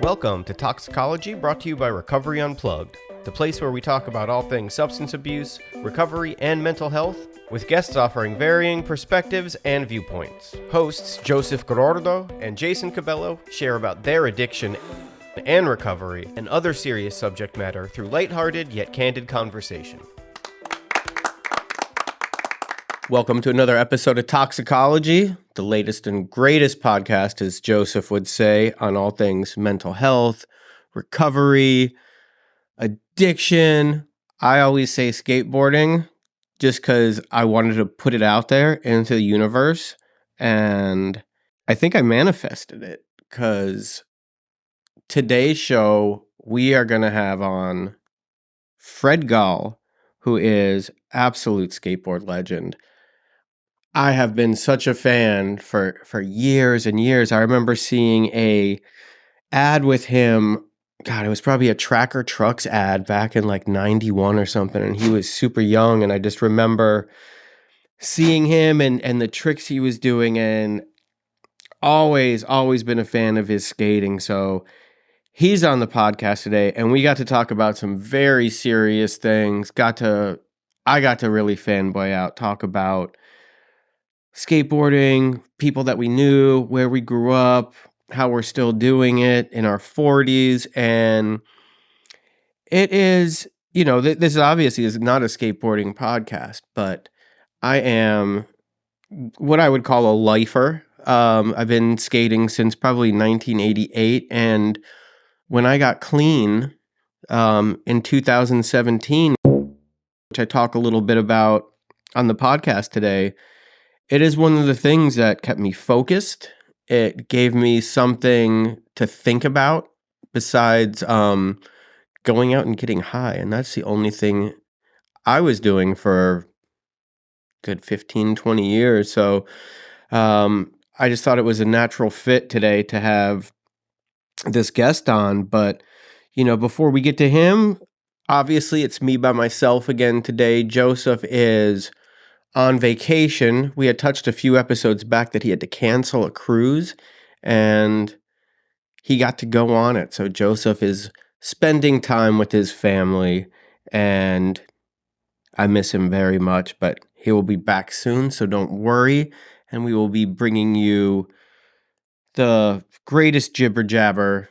Welcome to Toxicology, brought to you by Recovery Unplugged, the place where we talk about all things substance abuse, recovery, and mental health, with guests offering varying perspectives and viewpoints. Hosts Joseph Gordo and Jason Cabello share about their addiction and recovery and other serious subject matter through lighthearted yet candid conversation. Welcome to another episode of Toxicology, the latest and greatest podcast, as Joseph would say, on all things mental health, recovery, addiction. I always say skateboarding just because I wanted to put it out there into the universe, and I think I manifested it because today's show, we are going to have on Fred Gall, who is absolute skateboard legend. I have been such a fan for years and years. I remember seeing a ad with him. God, it was probably a Tracker Trucks ad back in like 91 or something. And he was super young. And I just remember seeing him and the tricks he was doing, and always been a fan of his skating. So he's on the podcast today, and we got to talk about some very serious things. I got to really fanboy out, talk about skateboarding, people that we knew, where we grew up, how we're still doing it in our 40s. And it is, this is obviously is not a skateboarding podcast, but I am what I would call a lifer. I've been skating since probably 1988. And when I got clean in 2017, which I talk a little bit about on the podcast today, it is one of the things that kept me focused. It gave me something to think about besides going out and getting high. And that's the only thing I was doing for good 15, 20 years. So I just thought it was a natural fit today to have this guest on. But, before we get to him, obviously it's me by myself again today. Joseph is on vacation. We had touched a few episodes back that he had to cancel a cruise, and he got to go on it. So Joseph is spending time with his family, and I miss him very much, but he will be back soon, so don't worry. And we will be bringing you the greatest jibber jabber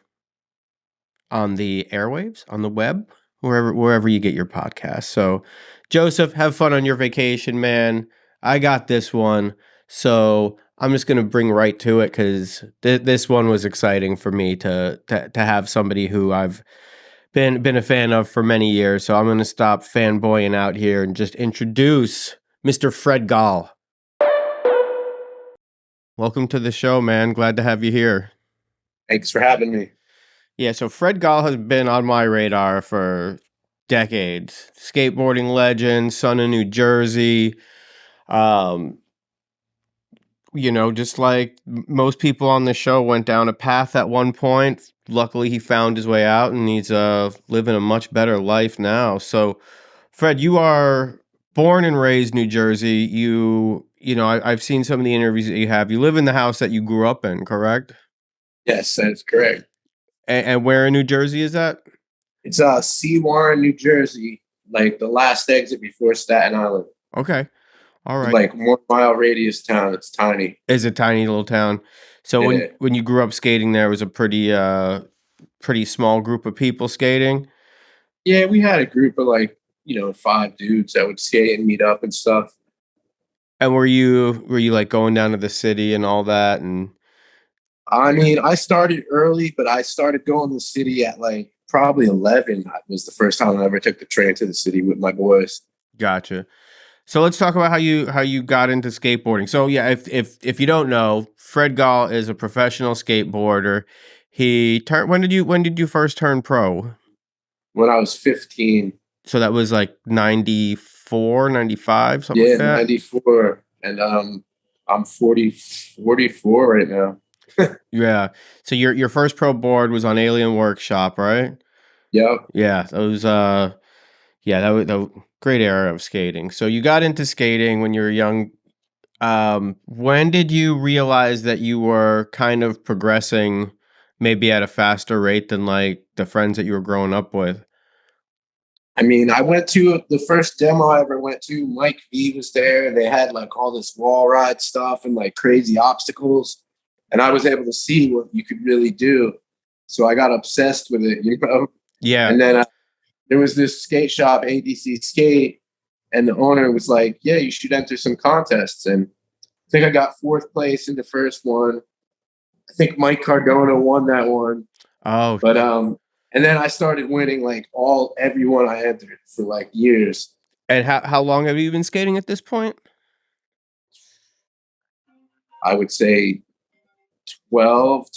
on the airwaves, on the web, wherever you get your podcast. So Joseph, have fun on your vacation, man. I got this one. So I'm just going to bring right to it because this one was exciting for me to have somebody who I've been a fan of for many years. So I'm going to stop fanboying out here and just introduce Mr. Fred Gall. Welcome to the show, man. Glad to have you here. Thanks for having me. Yeah, so Fred Gall has been on my radar for decades. Skateboarding legend, son of New Jersey. Just like most people on the show, went down a path at one point. Luckily, he found his way out, and he's living a much better life now. So, Fred, you are born and raised New Jersey. I've seen some of the interviews that you have. You live in the house that you grew up in, correct? Yes, that's correct. And where in New Jersey is that? It's Seawarren, New Jersey, like the last exit before Staten Island. Okay. All right. Like 1 mile radius town. It's tiny. It's a tiny little town. So when you grew up skating there, it was a pretty small group of people skating? Yeah, we had a group of 5 dudes that would skate and meet up and stuff. And were you like going down to the city and all that? And I mean, I started early, but I started going to the city at probably 11. That was the first time I ever took the train to the city with my boys. Gotcha. So let's talk about how you got into skateboarding. So yeah, if you don't know, Fred Gall is a professional skateboarder. When did you first turn pro? When I was 15. So that was like 94, 95, something like that? Yeah, 94. And I'm 44 right now. Yeah. So your first pro board was on Alien Workshop, right? Yep. Yeah. That was that was a great era of skating. So you got into skating when you were young. When did you realize that you were kind of progressing maybe at a faster rate than like the friends that you were growing up with? I mean, I went to the first demo I ever went to. Mike V was there. They had like all this wall ride stuff and like crazy obstacles. And I was able to see what you could really do. So I got obsessed with it, you know? Yeah. And then there was this skate shop, ADC Skate, and the owner was like, "Yeah, you should enter some contests." And I think I got fourth place in the first one. I think Mike Cardona won that one. Oh, But and then I started winning like everyone I entered for like years. and how long have you been skating at this point? I would say 12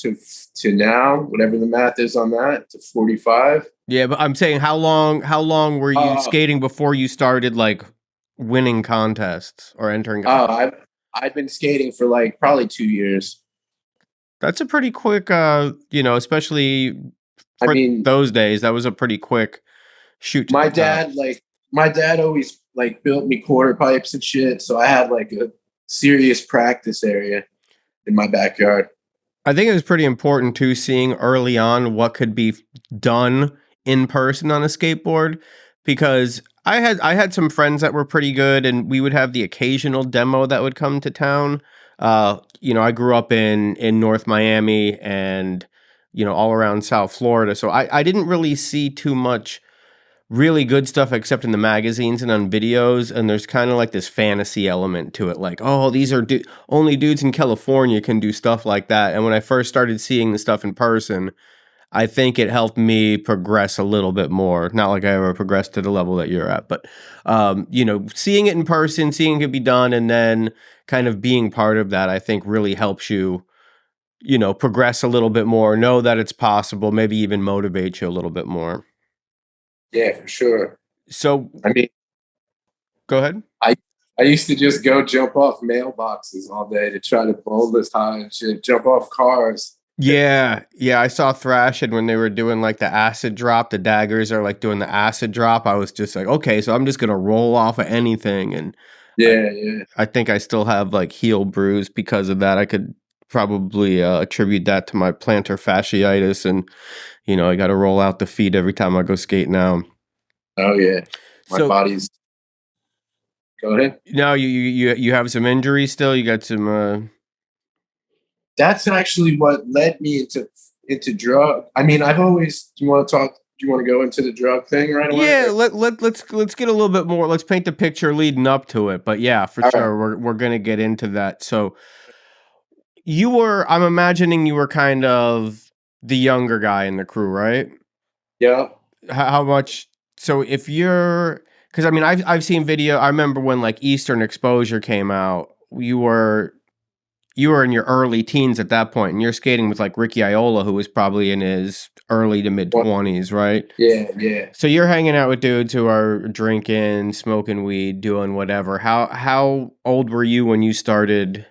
to now, whatever the math is on that, to 45. Yeah, but I'm saying how long were you Uh, skating before you started like winning contests or entering? I've been skating for like probably 2 years. That's a pretty quick, especially I for mean, those days. That was a pretty quick shoot to my the top. dad like my dad always like built me quarter pipes and shit, so I had like a serious practice area in my backyard. I think it was pretty important too, seeing early on what could be done in person on a skateboard, because I had some friends that were pretty good, and we would have the occasional demo that would come to town. I grew up in North Miami and all around South Florida, so I didn't really see too much really good stuff except in the magazines and on videos, and there's kind of like this fantasy element to it, like, oh, these are only dudes in California can do stuff like that. And when I first started seeing the stuff in person, I think it helped me progress a little bit more. Not like I ever progressed to the level that you're at, but seeing it in person, seeing it could be done, and then kind of being part of that, I think really helps you progress a little bit more, know that it's possible, maybe even motivate you a little bit more. Yeah, for sure. So I mean, go ahead. I I used to just go jump off mailboxes all day to try to bowl this high and shit, jump off cars. Yeah, yeah, I saw Thrashed when they were doing like the acid drop. The daggers are like doing the acid drop. I was just like, okay, so I'm just gonna roll off of anything, and I, Yeah, yeah. I think I still have like heel bruise because of that. I could probably attribute that to my plantar fasciitis, and I got to roll out the feet every time I go skate now. Oh yeah. My So body's go ahead. now you have some injuries still. You got some. That's actually what led me into drug. I mean, I've always do you want to talk do you want to go into the drug thing right away? Yeah, let's get a little bit more. Let's paint the picture leading up to it. But yeah, for All right. sure, we're gonna get into that. So I'm imagining you were kind of the younger guy in the crew, right? Yeah. How much? So if you're, because I mean, I've seen video. I remember when like Eastern Exposure came out. You were in your early teens at that point, and you're skating with like Ricky Iola, who was probably in his early to mid What? 20s, right? Yeah, yeah. So you're hanging out with dudes who are drinking, smoking weed, doing whatever. How old were you when you started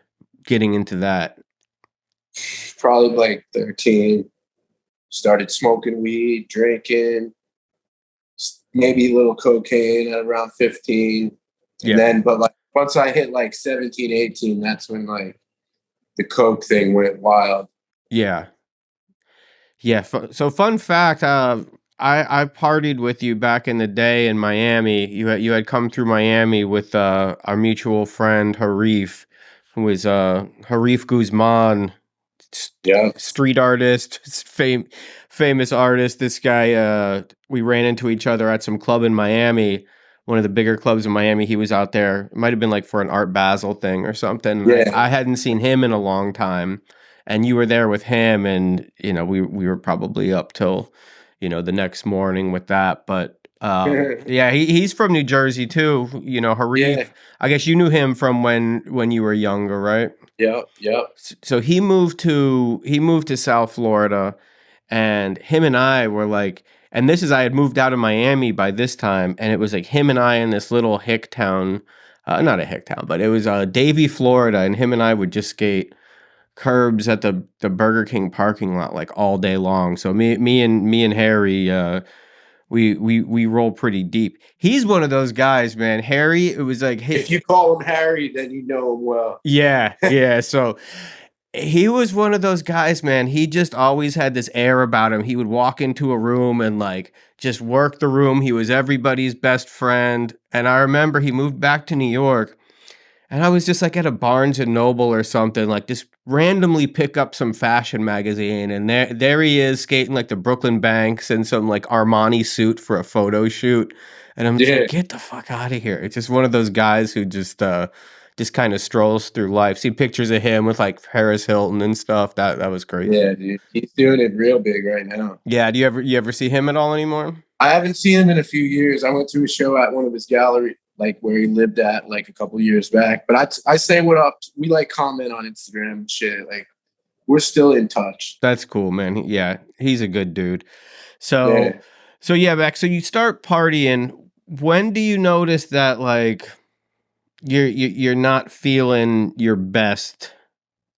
getting into that? Probably like 13. Started smoking weed, drinking, maybe a little cocaine at around 15. And Yeah. then, but like once I hit like 17, 18, that's when like the coke thing went wild. Yeah. Yeah. So fun fact, I partied with you back in the day in Miami. You had come through Miami with our mutual friend Harif, who was Harif Guzman, Yeah. street artist, famous artist. This guy, we ran into each other at some club in Miami, one of the bigger clubs in Miami. He was out there. It might have been like for an Art Basel thing or something. And Yeah. I hadn't seen him in a long time, and you were there with him, and we were probably up till the next morning with that. But yeah, he's from New Jersey too. Yeah. Harif. I guess you knew him from when you were younger, right? Yep. Yep. So he moved to South Florida, and him and I were like, and this is I had moved out of Miami by this time, and it was like him and I in this little hick town, not a hick town, but it was Davie, Florida, and him and I would just skate curbs at the Burger King parking lot like all day long. So me and Harry, we roll pretty deep. He's one of those guys, man. Harry, it was like If you call him Harry, then you know him well. yeah, yeah. So He was one of those guys, man. He just always had this air about him. He would walk into a room and like just work the room. He was everybody's best friend. And I remember he moved back to New York, and I was just like at a Barnes and Noble or something, like just randomly pick up some fashion magazine, and there he is skating like the Brooklyn Banks in some like Armani suit for a photo shoot. And I'm just like, Yeah, get the fuck out of here. It's just one of those guys who just kind of strolls through life. See pictures of him with like Paris Hilton and stuff. That was crazy. yeah, dude. He's doing it real big right now. Yeah, do you ever see him at all anymore? I haven't seen him in a few years. I went to a show at one of his gallery, like where he lived at, like a couple years back. But I say what up. We like comment on Instagram and shit. Like we're still in touch. That's cool, man. Yeah, he's a good dude. So Yeah. so yeah, Max, so you start partying. When do you notice that like you're not feeling your best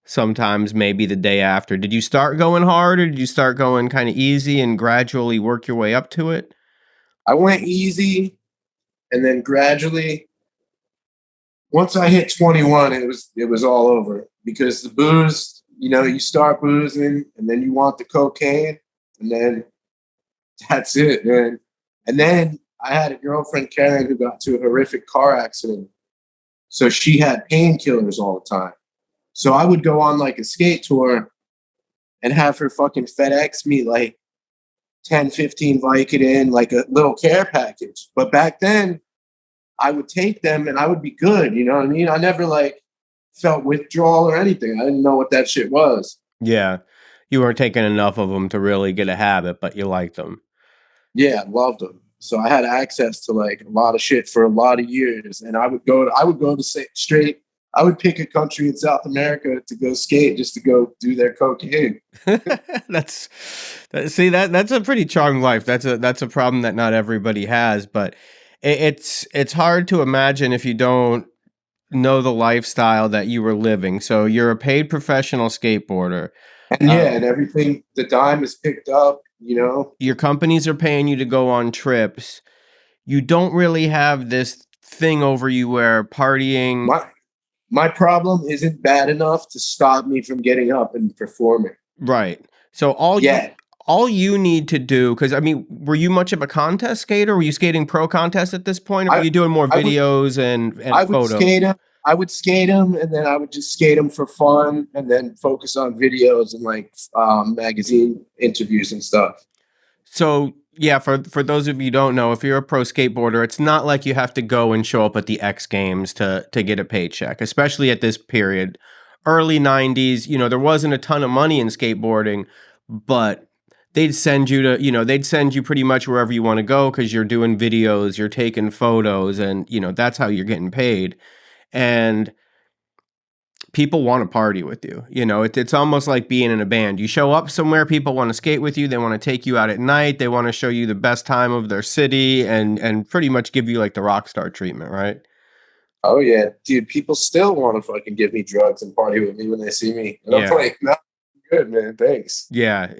sometimes maybe the day after? Did you start going hard, or did you start going kind of easy and gradually work your way up to it? I went easy, and then gradually, once I hit 21, it was all over because the booze. You start boozing, and then you want the cocaine, and then that's it, man. And then I had a girlfriend, Karen, who got to a horrific car accident. So she had painkillers all the time. So I would go on like a skate tour and have her fucking FedEx me like 10, 15 Vicodin, like a little care package. But back then, I would take them and I would be good. You know what I mean? I never like felt withdrawal or anything. I didn't know what that shit was. Yeah. You weren't taking enough of them to really get a habit, but you liked them. Yeah, I loved them. So I had access to like a lot of shit for a lot of years, and I would go to straight. I would pick a country in South America to go skate just to go do their cocaine. That's see that's a pretty charmed life. That's a problem that not everybody has, but it's hard to imagine if you don't know the lifestyle that you were living. So you're a paid professional skateboarder. And Uh, yeah, and everything the dime is picked up. your companies are paying you to go on trips. You don't really have this thing over you where partying. My my problem isn't bad enough to stop me from getting up and performing. Right. So Yeah, all you need to do, because I mean, were you much of a contest skater? Were you skating pro contest at this point, or were I you doing more I would videos and I would photos? skate him. I would skate him, and then I would just skate him for fun, and then focus on videos and like magazine interviews and stuff. So yeah, for those of you who don't know, if you're a pro skateboarder, it's not like you have to go and show up at the X Games to get a paycheck, especially at this period. Early 90s, there wasn't a ton of money in skateboarding, but they'd send you pretty much wherever you want to go because you're doing videos, you're taking photos, and that's how you're getting paid. And people want to party with you. It's almost like being in a band. You show up somewhere, people want to skate with you, they want to take you out at night, they want to show you the best time of their city, and pretty much give you like the rock star treatment, right? Oh yeah, dude. People still want to fucking give me drugs and party with me when they see me, and I'm Yeah. like, no, good man, thanks. Yeah.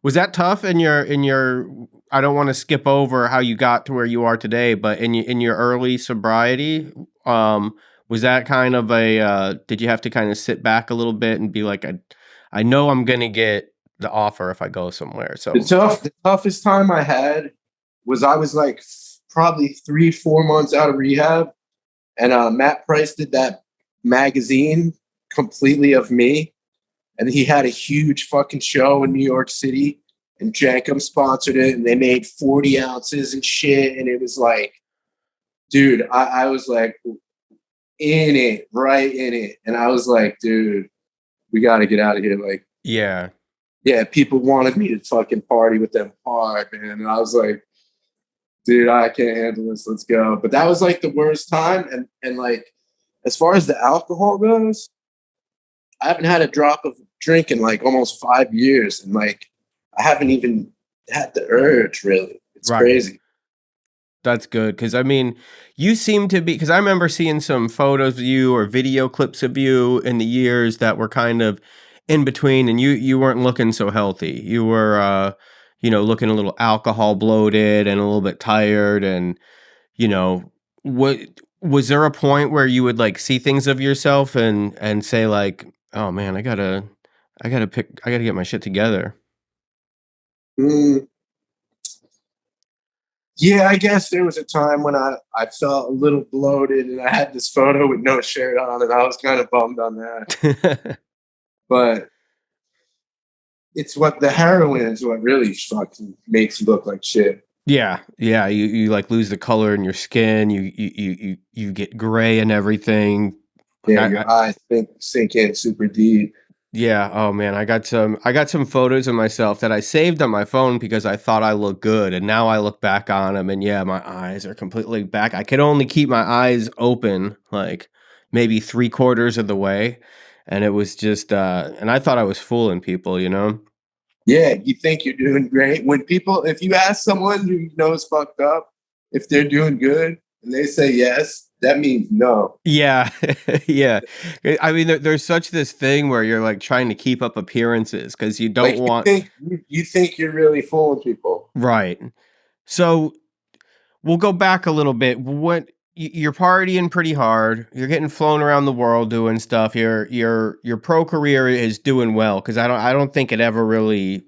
Was that tough in your I don't want to skip over how you got to where you are today, but in your early sobriety, was that kind of a did you have to kind of sit back a little bit and be like, I know I'm gonna get the offer if I go somewhere. So The toughest time I had was I was like probably 3, 4 months out of rehab, and Matt Price did that magazine completely of me, and he had a huge fucking show in New York City, and Jankum sponsored it, and they made 40 ounces and shit, and it was like, dude, I was like in it, right in it, and I was like, dude, we got to get out of here, like. yeah. Yeah, people wanted me to fucking party with them hard, man. And I was like, dude, I can't handle this. Let's go. But that was like the worst time. And like, as far as the alcohol goes, I haven't had a drop of drink in like almost 5 years. And like, I haven't even had the urge really. It's Right. crazy. That's good because I mean, you seem to be because I remember seeing some photos of you or video clips of you in the years that were kind of in between, and you weren't looking so healthy. You were, looking a little alcohol bloated and a little bit tired, and what was there a point where you would like see things of yourself and say like, Oh man, I gotta get my shit together. Mm, yeah, I guess there was a time when I felt a little bloated and I had this photo with no shirt on and I was kind of bummed on that. But it's what the heroin is what really fucking makes you look like shit. Yeah, yeah, you, like, lose the color in your skin, you get gray and everything. Like, Yeah, your eyes sink in super deep. yeah, oh man, I got some photos of myself that I saved on my phone because I thought I looked good, and now I look back on them, and yeah, my eyes are completely back. I can only keep my eyes open, like, maybe 3/4 of the way, and it was just, and I thought I was fooling people, you know? Yeah, you think you're doing great. If you ask someone who knows fucked up if they're doing good and they say yes, that means no. Yeah, yeah. I mean, there's such this thing where you're, like, trying to keep up appearances because you don't Like want. you think you're really fooling people. Right. So we'll go back a little bit. You're partying pretty hard. You're getting flown around the world doing stuff. Your pro career is doing well because I don't think it ever really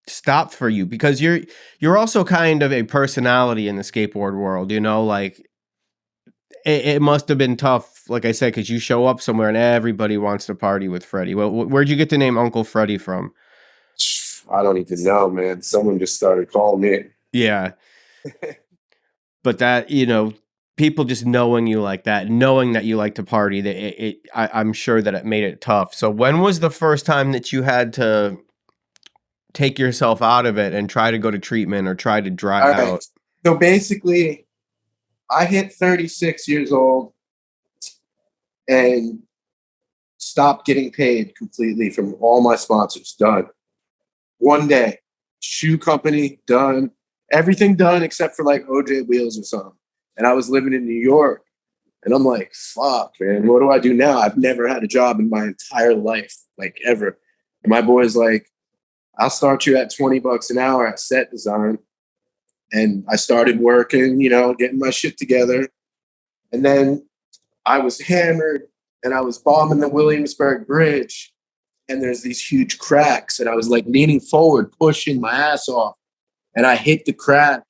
stopped for you because you're also kind of a personality in the skateboard world. You know, like it must have been tough, like I said, because you show up somewhere and everybody wants to party with Freddie. Well, where'd you get the name Uncle Freddie from? I don't even know, man. Someone just started calling me. Yeah, but that, people just knowing you like that, knowing that you like to party, that I'm sure that it made it tough. So when was the first time that you had to take yourself out of it and try to go to treatment or try to dry All right. out? So basically, I hit 36 years old and stopped getting paid completely from all my sponsors. Done. One day, shoe company done, everything done except for like OJ Wheels or something. And I was living in New York, and I'm like, fuck, man, what do I do now? I've never had a job in my entire life, like ever. And my boy's like, I'll start you at $20 an hour at set design. And I started working, getting my shit together. And then I was hammered and I was bombing the Williamsburg Bridge. And there's these huge cracks. And I was like leaning forward, pushing my ass off. And I hit the crack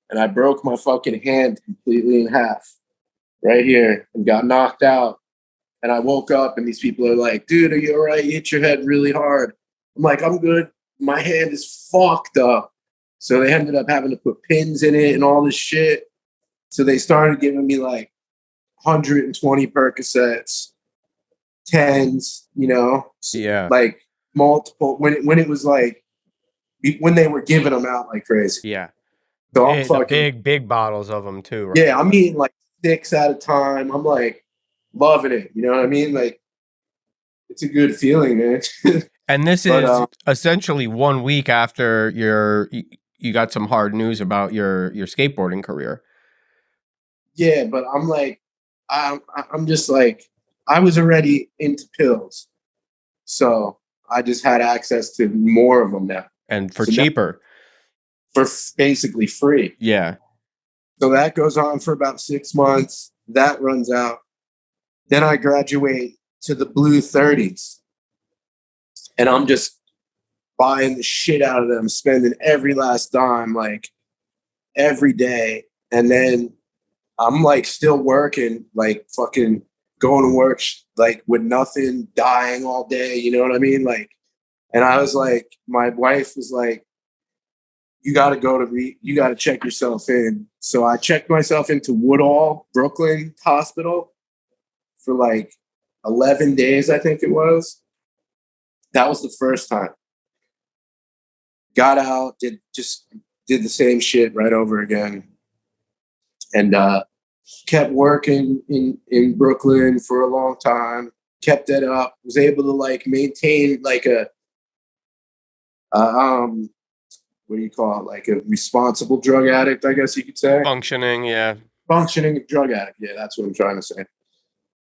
and I broke my fucking hand completely in half right here and got knocked out. And I woke up and these people are like, dude, are you all right? You hit your head really hard. I'm like, I'm good. My hand is fucked up. So they ended up having to put pins in it and all this shit. So they started giving me like 120 Percocets, 10s, Yeah, like multiple when it was like when they were giving them out like crazy. yeah. So I'm The fucking big bottles of them too, right? yeah, I'm eating like 6 at a time. I'm like loving it. You know what I mean? Like it's a good feeling, man. And this But is essentially 1 week after you got some hard news about your skateboarding career. yeah, but I'm like, I'm just like, I was already into pills, so I just had access to more of them now. And for So now cheaper. for basically free. Yeah. So that goes on for about 6 months. That runs out. Then I graduate to the blue 30s, and I'm just buying the shit out of them, spending every last dime, like every day, and then I'm like still working, like fucking going to work, like with nothing, dying all day. You know what I mean? Like, and I was like, my wife was like, you got to you got to check yourself in. So I checked myself into Woodall, Brooklyn Hospital for like 11 days, I think it was. That was the first time. Got out, did the same shit right over again. And, kept working in Brooklyn for a long time, kept it up, was able to like maintain like what do you call it? Like a responsible drug addict, I guess you could say. Functioning, yeah. Functioning drug addict. Yeah, that's what I'm trying to say.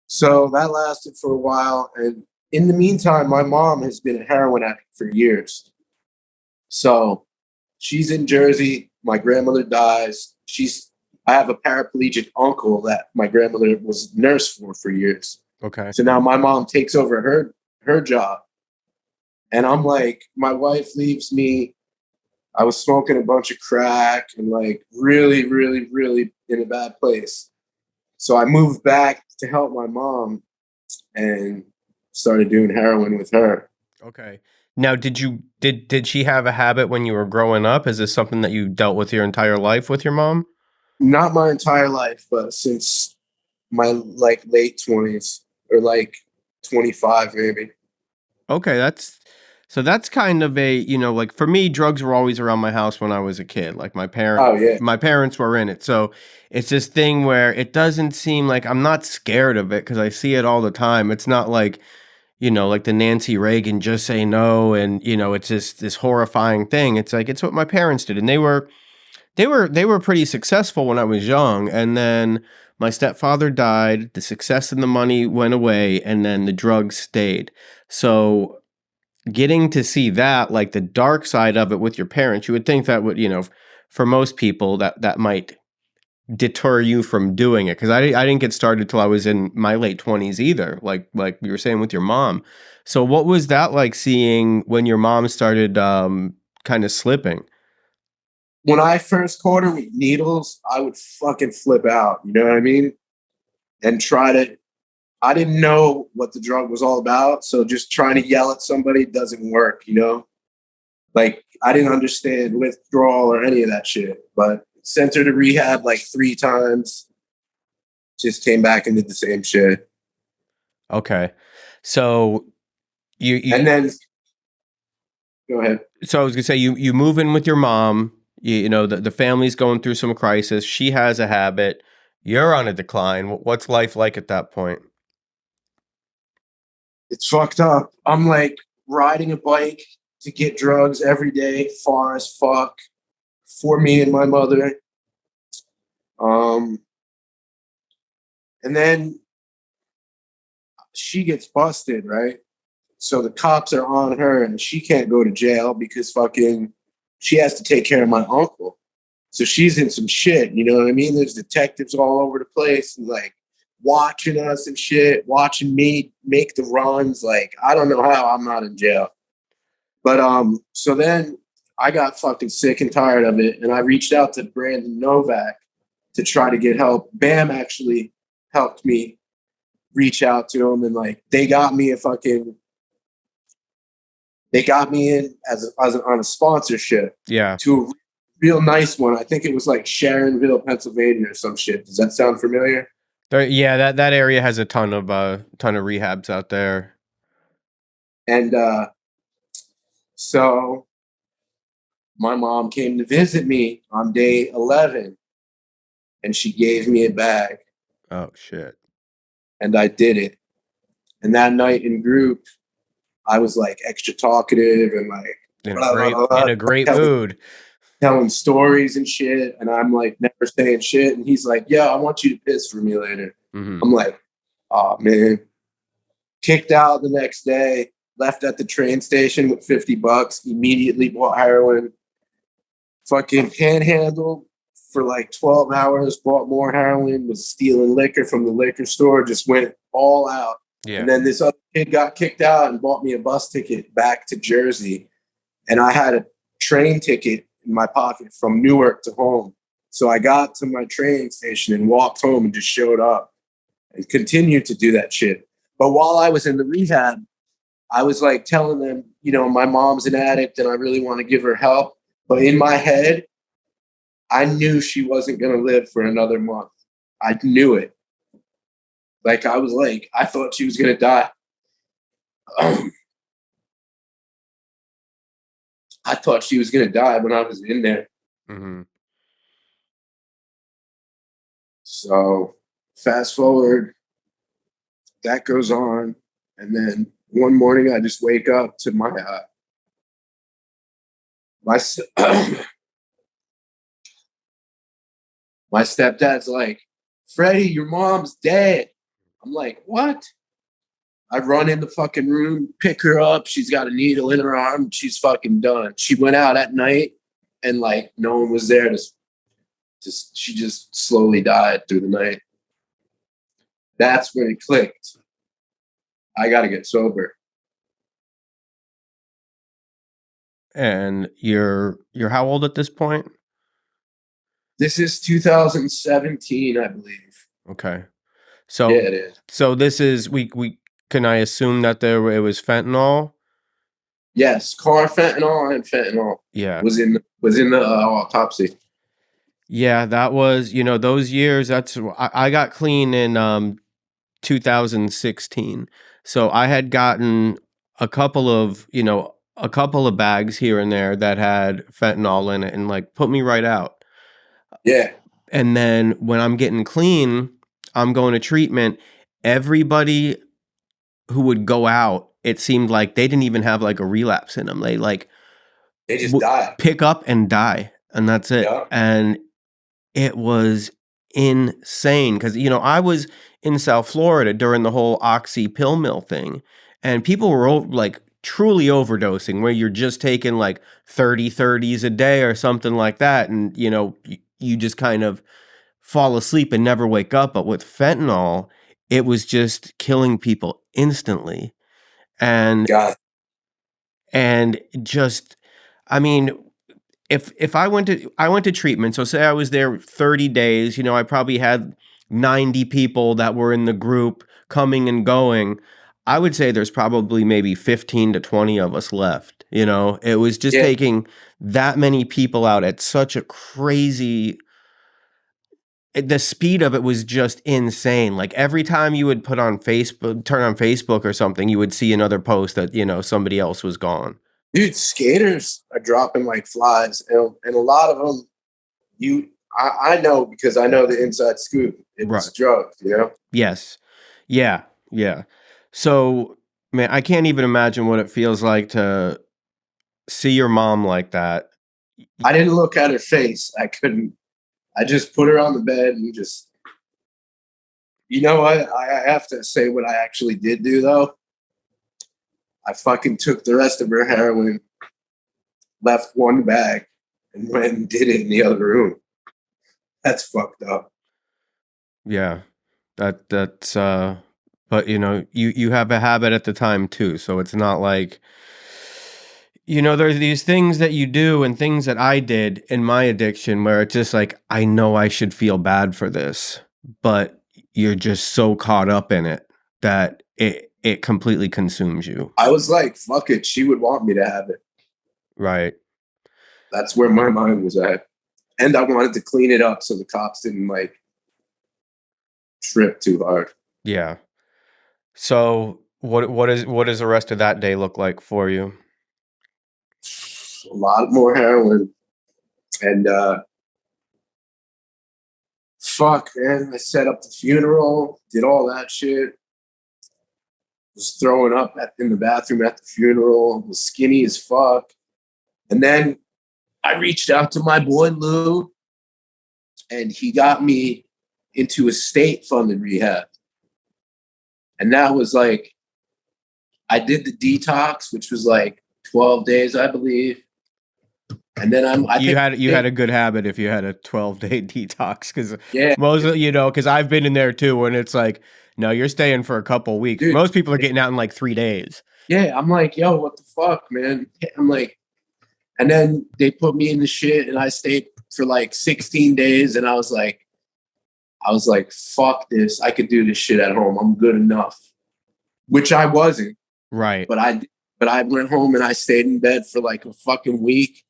So that lasted for a while. And in the meantime, my mom has been a heroin addict for years. So she's in Jersey. My grandmother dies. I have a paraplegic uncle that my grandmother was nurse for years. Okay. So now my mom takes over her her job. And I'm like, my wife leaves me. I was smoking a bunch of crack and like really, really, really in a bad place. So I moved back to help my mom and started doing heroin with her. Okay. Now, did she have a habit when you were growing up? Is this something that you dealt with your entire life with your mom? Not my entire life, but since my like late 20s or like 25 maybe. Okay, that's kind of a, like for me, drugs were always around my house when I was a kid. Like Oh yeah. my parents were in it. So it's this thing where it doesn't seem like I'm not scared of it because I see it all the time. It's not like, like the Nancy Reagan just say no and, it's just this horrifying thing. It's like it's what my parents did and they were pretty successful when I was young, and then my stepfather died, the success and the money went away, and then the drugs stayed. So getting to see that, like the dark side of it with your parents, you would think that would, for most people that might deter you from doing it. Because I didn't get started till I was in my late 20s either, like you were saying with your mom. So what was that like seeing when your mom started kind of slipping? When I first caught her with needles, I would fucking flip out. You know what I mean? And try to. I didn't know what the drug was all about, so just trying to yell at somebody doesn't work. You know, like I didn't understand withdrawal or any of that shit. But sent her to rehab like 3 times. Just came back and did the same shit. Okay. So you And then go ahead. so I was gonna say you move in with your mom. The family's going through some crisis. She has a habit. You're on a decline. What's life like at that point? It's fucked up. I'm like riding a bike to get drugs every day, far as fuck, for me and my mother. Um, and then she gets busted, right? So the cops are on her and she can't go to jail because fucking she has to take care of my uncle. So she's in some shit, you know what I mean? There's detectives all over the place and like watching us and shit, watching me make the runs. Like, I don't know how I'm not in jail. But so then I got fucking sick and tired of it. And I reached out to Brandon Novak to try to get help. Bam actually helped me reach out to him and like they got me in on a sponsorship Yeah. to a real nice one. I think it was like Sharonville, Pennsylvania or some shit. Does that sound familiar? Yeah, that area has a ton of rehabs out there. And so my mom came to visit me on day 11 and she gave me a bag Oh shit. and I did it. And that night in group, I was like extra talkative and like In a blah, blah, great blah, blah, in a great telling, mood. telling stories and shit. And I'm like never saying shit. And he's like, yeah, I want you to piss for me later. Hmm. I'm like, oh man. Kicked out the next day, left at the train station with $50, immediately bought heroin, fucking panhandled for like 12 hours, bought more heroin, was stealing liquor from the liquor store, just went all out. Yeah. And then this other kid got kicked out and bought me a bus ticket back to Jersey. And I had a train ticket in my pocket from Newark to home. So I got to my train station and walked home and just showed up and continued to do that shit. But while I was in the rehab, I was like telling them, you know, my mom's an addict and I really want to give her help. But in my head, I knew she wasn't going to live for another month. I knew it. Like, I was like, I thought she was going to die. I thought she was going to die when I was in there. Hmm. So fast forward, that goes on. And then one morning I just wake up to my my stepdad's like, Freddie, your mom's dead. I'm like, what? I run in the fucking room, pick her up. She's got a needle in her arm. She's fucking done. She went out at night and like no one was there. She just slowly died through the night. That's when it clicked. I got to get sober. And you're how old at this point? This is 2017, I believe. Okay. Yeah, So it is. so this is we can I assume that it was fentanyl? Yes, car fentanyl and fentanyl Yeah. was in the autopsy. Yeah, that was, those years, I got clean in 2016. So I had gotten a couple of bags here and there that had fentanyl in it and like put me right out. Yeah, And then when I'm getting clean, I'm going to treatment. Everybody who would go out, it seemed like they didn't even have like a relapse in them. They like they just died. pick up and die, and that's it. Yeah, And it was insane because, I was in South Florida during the whole oxy pill mill thing, and people were like truly overdosing where you're just taking like 30s a day or something like that. And, you just kind of fall asleep and never wake up. But with fentanyl, it was just killing people instantly. And, God. and just, I mean, if I went to treatment, so say I was there 30 days, I probably had 90 people that were in the group coming and going. I would say there's probably maybe 15 to 20 of us left. It was just Yeah, taking that many people out at such a crazy, the speed of it was just insane. Like every time you would turn on Facebook or something, you would see another post that, somebody else was gone. dude, skaters are dropping like flies, and a lot of them, I know because I know the inside scoop. Right. It's drugs, Yes. Yeah. Yeah. So, man, I can't even imagine what it feels like to see your mom like that. I didn't look at her face. I couldn't. I just put her on the bed and just, what? I have to say what I actually did do though. I fucking took the rest of her heroin, left one bag, and went and did it in the other room. That's fucked up. Yeah. That's but you have a habit at the time too, so it's not like there's these things that you do and things that I did in my addiction where it's just like I know I should feel bad for this, but you're just so caught up in it that it completely consumes you. I was like, fuck it. She would want me to have it. Right. That's where my mind was at. And I wanted to clean it up so the cops didn't like trip too hard. Yeah. So what does the rest of that day look like for you? A lot more heroin. And fuck, man. I set up the funeral, did all that shit. Was throwing up in the bathroom at the funeral, was skinny as fuck. And then I reached out to my boy Lou, and he got me into a state funded rehab. And that was like, I did the detox, which was like 12 days, I believe. And then You had a good habit if you had a 12-day detox because yeah, because I've been in there too when it's like, no, you're staying for a couple weeks. dude, Most people are getting out in like 3 days. yeah. I'm like, yo, what the fuck, man? I'm like, and then they put me in the shit, and I stayed for like 16 days, and I was like, fuck this. I could do this shit at home. I'm good enough, which I wasn't. Right. But I went home and I stayed in bed for like a fucking week,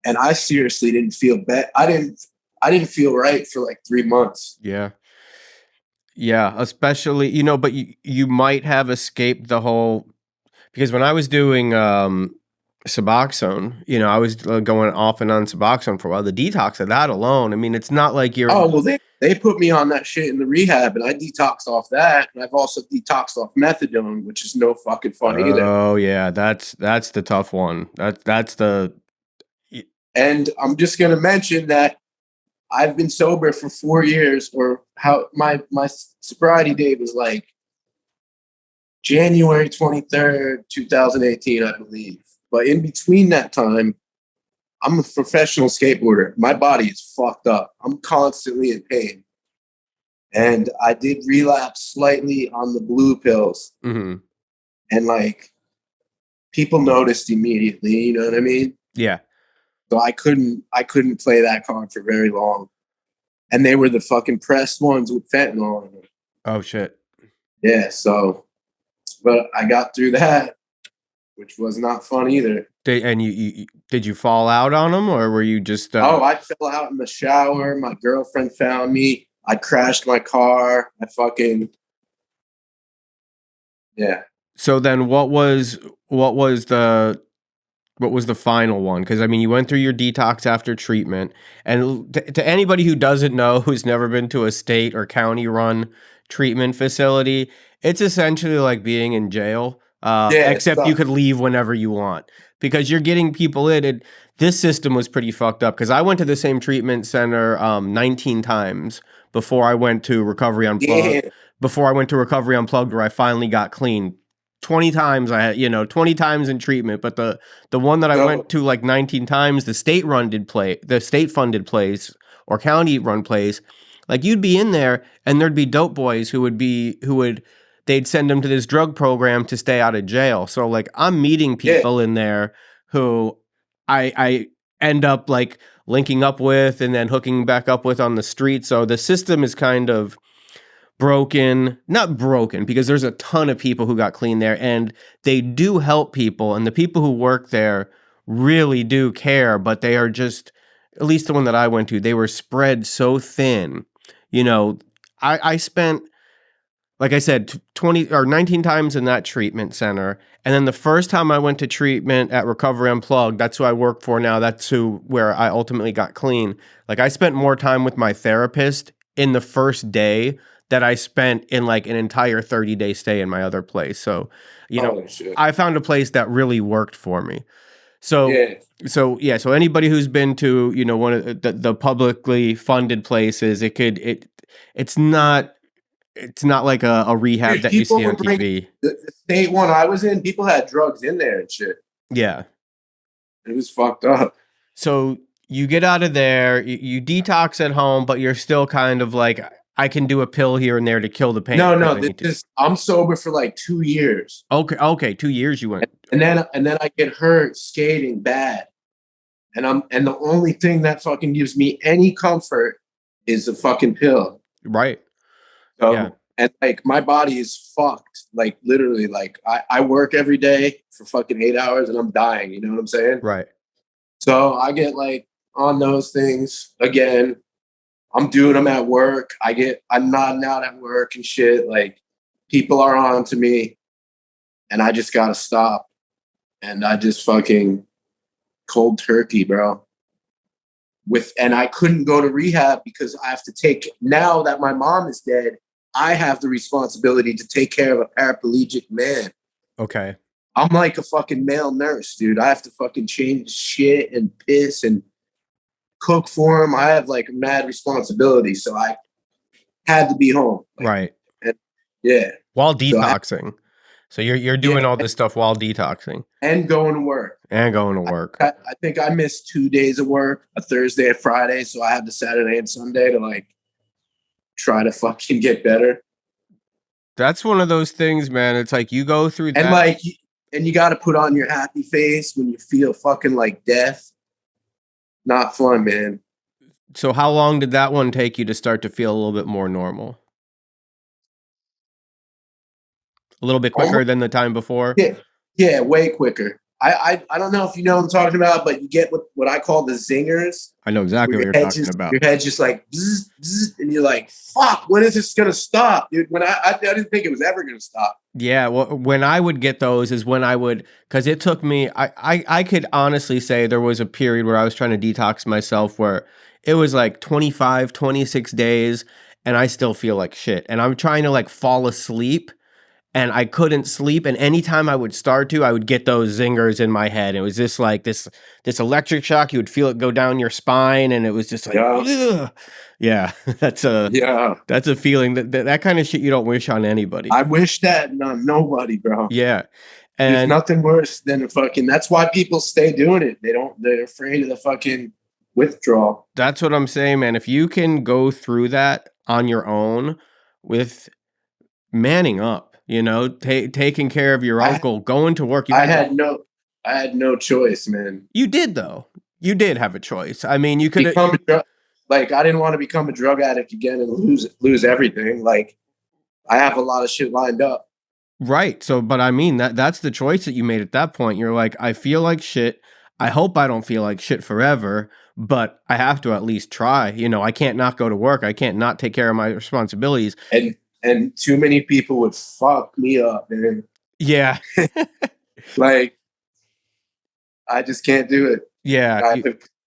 and I seriously didn't feel bad. I didn't feel right for like 3 months. Yeah. Yeah, especially, but you might have escaped the whole because when I was doing Suboxone, I was going off and on Suboxone for a while. The detox of that alone, I mean, it's not like you're. Oh well, they put me on that shit in the rehab, and I detoxed off that, and I've also detoxed off methadone, which is no fucking fun either. Oh yeah, that's the tough one. That's the. And I'm just gonna mention that I've been sober for 4 years, or how my sobriety date was like January 23rd, 2018, I believe. But in between that time, I'm a professional skateboarder. My body is fucked up. I'm constantly in pain. And I did relapse slightly on the blue pills. Mm-hmm. And like, people noticed immediately, you know what I mean? Yeah. So I couldn't play that card for very long. And they were the fucking pressed ones with fentanyl in them. Oh shit. Yeah, so but I got through that, which was not fun either. And you did you fall out on them, or were you just Oh, I fell out in the shower. My girlfriend found me. I crashed my car. I fucking yeah. So then what was the final one? Because I mean, you went through your detox after treatment, and to anybody who doesn't know, who's never been to a state or county run treatment facility, it's essentially like being in jail, Yeah, it except you sucked. could leave whenever you want because you're getting people in. And this system was pretty fucked up because I went to the same treatment center 19 times before I went to Recovery Unplugged. Yeah. Before I went to Recovery Unplugged, where I finally got clean. 20 times I had, 20 times in treatment, but the one that I went So to like 19 times, the state funded place or county run place, like you'd be in there and there'd be dope boys they'd send them to this drug program to stay out of jail. So like I'm meeting yeah. people in there who I end up like linking up with and then hooking back up with on the street. So the system is kind of not broken because there's a ton of people who got clean there and they do help people, and the people who work there really do care, but they are just, at least the one that I went to, they were spread so thin. I spent, like I said, 20 or 19 times in that treatment center. And then the first time I went to treatment at Recovery Unplugged, that's who I work for now. That's where I ultimately got clean. Like I spent more time with my therapist in the first day that I spent in like an entire 30-day stay in my other place. So, Oh shit. I found a place that really worked for me. So, Yeah. so anybody who's been to, one of the publicly funded places, it's not like a rehab Dude, that you people see were on bringing TV. the state one I was in, people had drugs in there and shit. Yeah. It was fucked up. So you get out of there, you detox at home, but you're still kind of like, I can do a pill here and there to kill the pain. No, I'm sober for like 2 years. Okay, 2 years you went. And then I get hurt skating bad. And the only thing that fucking gives me any comfort is the fucking pill. Right. So Yeah. and like my body is fucked. Like literally, like I work every day for fucking 8 hours and I'm dying, you know what I'm saying? Right. So I get like on those things again. I'm doing them at work. I'm nodding out at work and shit. Like people are on to me and I just gotta stop. And I just fucking cold turkey, bro. And I couldn't go to rehab because I have to now that my mom is dead, I have the responsibility to take care of a paraplegic man. Okay. I'm like a fucking male nurse, dude. I have to fucking change shit and piss and cook for him. I have like mad responsibility. So I had to be home. Like, right. And, yeah. While detoxing. So you're doing all this stuff while detoxing. And going to work. I think I missed 2 days of work, a Thursday and Friday. So I had the Saturday and Sunday to like try to fucking get better. That's one of those things, man. It's like you go through that. And like, and you got to put on your happy face when you feel fucking like death. Not fun, man. So how long did that one take you to start to feel a little bit more normal? A little bit quicker than the time before? Yeah, way quicker. I don't know if you know what I'm talking about, but you get what I call the zingers. I know exactly what you're talking about. Your head's just like, bzz, bzz, and you're like, fuck, when is this going to stop, dude? When I didn't think it was ever going to stop. Yeah, well, when I would get those is when I would, because it took me, I could honestly say there was a period where I was trying to detox myself where it was like 25, 26 days, and I still feel like shit. And I'm trying to like fall asleep. And I couldn't sleep, and anytime I would start to, I would get those zingers in my head. It was just like this electric shock. You would feel it go down your spine, and it was just like, yeah, that's a feeling that kind of shit you don't wish on anybody. I wish that on nobody, bro. Yeah, and there's nothing worse than a fucking. That's why people stay doing it. They're afraid of the fucking withdrawal. That's what I'm saying, man. If you can go through that on your own with manning up. you know, taking care of your I uncle, going to work. You I had to, had no I had no choice, man. you did though. You did have a choice. I mean, you could have, Become a drug like I didn't want to become a drug addict again and lose everything. Like I have a lot of shit lined up. right. So, but I mean, that's the choice that you made at that point. You're like, I feel like shit. I hope I don't feel like shit forever, but I have to at least try. You know, I can't not go to work. I can't not take care of my responsibilities. And too many people would fuck me up, man. Yeah. Like I just can't do it. Yeah.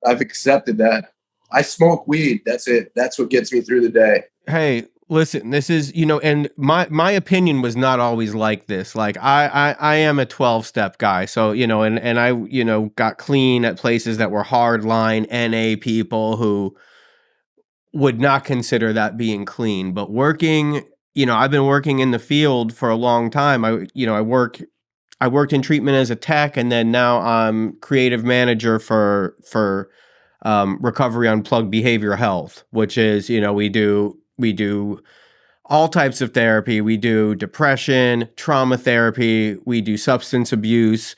I've accepted that. I smoke weed. That's it. That's what gets me through the day. Hey, listen, this is, you know, and my opinion was not always like this. Like I am a 12-step guy. So, you know, and I, you know, got clean at places that were hardline NA people who would not consider that being clean. But working, you know, I've been working in the field for a long time. I worked in treatment as a tech, and then now I'm creative manager for recovery unplugged behavioral health, which is, you know, we do all types of therapy. We do depression, trauma therapy, we do substance abuse.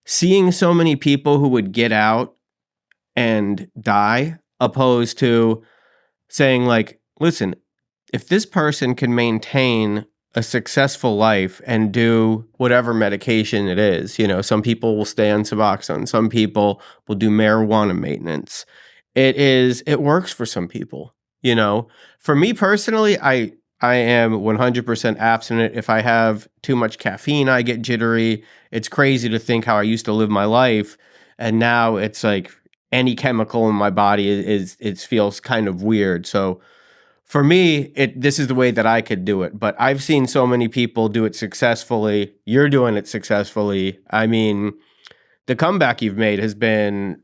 Seeing so many people who would get out and die, opposed to saying like, listen, if this person can maintain a successful life and do whatever medication it is, you know, some people will stay on Suboxone, some people will do marijuana maintenance. It works for some people, you know. For me personally, I am 100% abstinent. If I have too much caffeine, I get jittery. It's crazy to think how I used to live my life, and now it's like any chemical in my body is it feels kind of weird. So for me, this is the way that I could do it. But I've seen so many people do it successfully. You're doing it successfully. I mean, the comeback you've made has been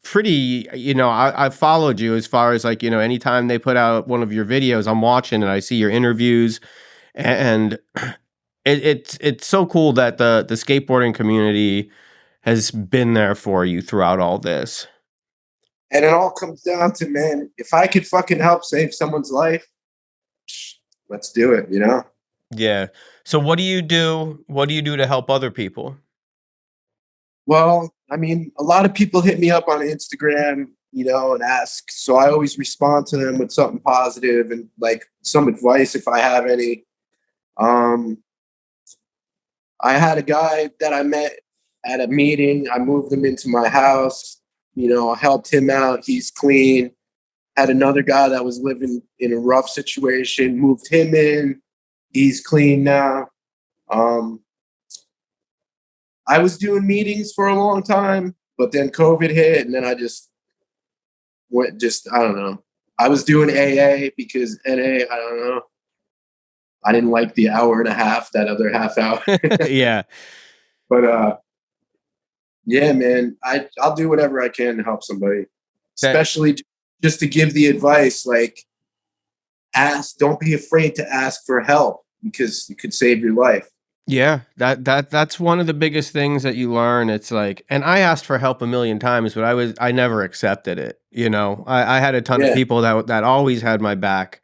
pretty, you know, I've followed you as far as like, you know, anytime they put out one of your videos, I'm watching and I see your interviews, and it's so cool that the skateboarding community has been there for you throughout all this. And it all comes down to, man, if I could fucking help save someone's life, let's do it, you know? Yeah. So what do you do? What do you do to help other people? Well, I mean, a lot of people hit me up on Instagram, you know, and ask. So I always respond to them with something positive and like some advice if I have any. Um, I had a guy that I met at a meeting. I moved him into my house. You know, I helped him out. He's clean. Had another guy that was living in a rough situation. Moved him in. He's clean now. Um, I was doing meetings for a long time, but then COVID hit, and then I just went. Just I don't know. I was doing AA because NA. I don't know. I didn't like the hour and a half. That other half hour. Yeah. But yeah, man, I'll do whatever I can to help somebody, That especially just to give the advice. Like, ask. Don't be afraid to ask for help because it could save your life. Yeah, that's one of the biggest things that you learn. It's like, and I asked for help a million times, but I never accepted it. You know, I had a ton of Yeah, people that always had my back,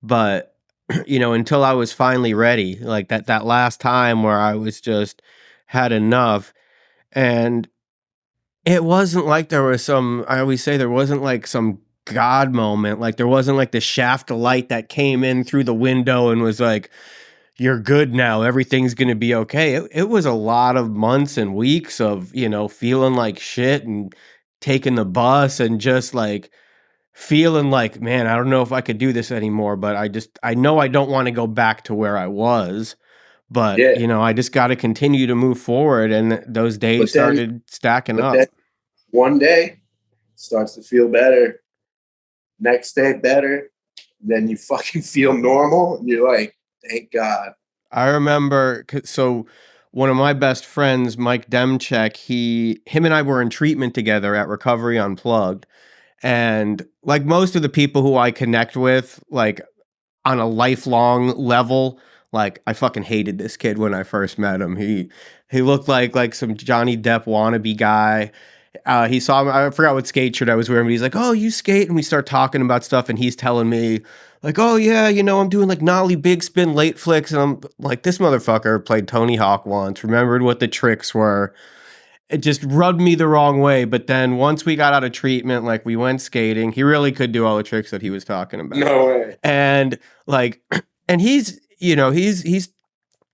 but you know, until I was finally ready, like that last time where I was just had enough, and it wasn't like there was some. I always say there wasn't like some God moment, like there wasn't like the shaft of light that came in through the window and was like, you're good now. Everything's going to be okay. It was a lot of months and weeks of, you know, feeling like shit and taking the bus and just like feeling like, man, I don't know if I could do this anymore, but I know I don't want to go back to where I was, but yeah. you know, I just got to continue to move forward. And those days But then, started stacking but then up. one day it starts to feel better. Next day better. Then you fucking feel normal, and you're like, thank God. I remember, so one of my best friends, Mike Demchek, him and I were in treatment together at Recovery Unplugged. And like most of the people who I connect with, like on a lifelong level, like I fucking hated this kid when I first met him. He looked like some Johnny Depp wannabe guy. He saw me. I forgot what skate shirt I was wearing, but he's like, "Oh, you skate?" And we start talking about stuff, and he's telling me, like, "Oh yeah, I'm doing like nollie big spin late flicks," and I'm like, "This motherfucker played Tony Hawk once, remembered what the tricks were." It just rubbed me the wrong way. But then once we got out of treatment, like we went skating, he really could do all the tricks that he was talking about. No way. And like, and he's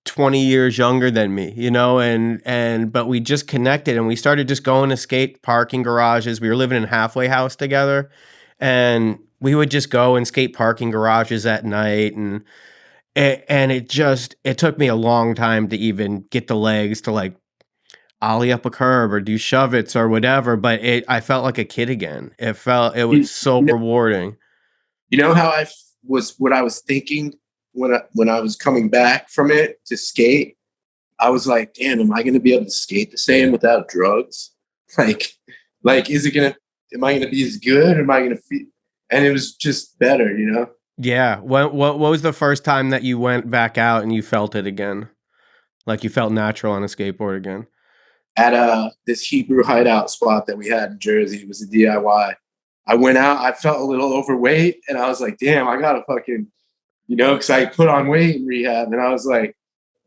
20 years younger than me, but we just connected and we started just going to skate parking garages. We were living in a halfway house together and we would just go and skate parking garages at night. And it took me a long time to even get the legs to like ollie up a curb or do shove-its or whatever, but I felt like a kid again. It was so rewarding. You know how what I was thinking when I was coming back from it to skate? I was like, damn, am I going to be able to skate the same without drugs? Like, am I going to be as good? Am I going to feel? And it was just better, Yeah. What was the first time that you went back out and you felt it again? Like you felt natural on a skateboard again? At this Hebrew hideout spot that we had in Jersey. It was a DIY. I went out, I felt a little overweight, and I was like, damn, I gotta fucking, because I put on weight in rehab, and I was like,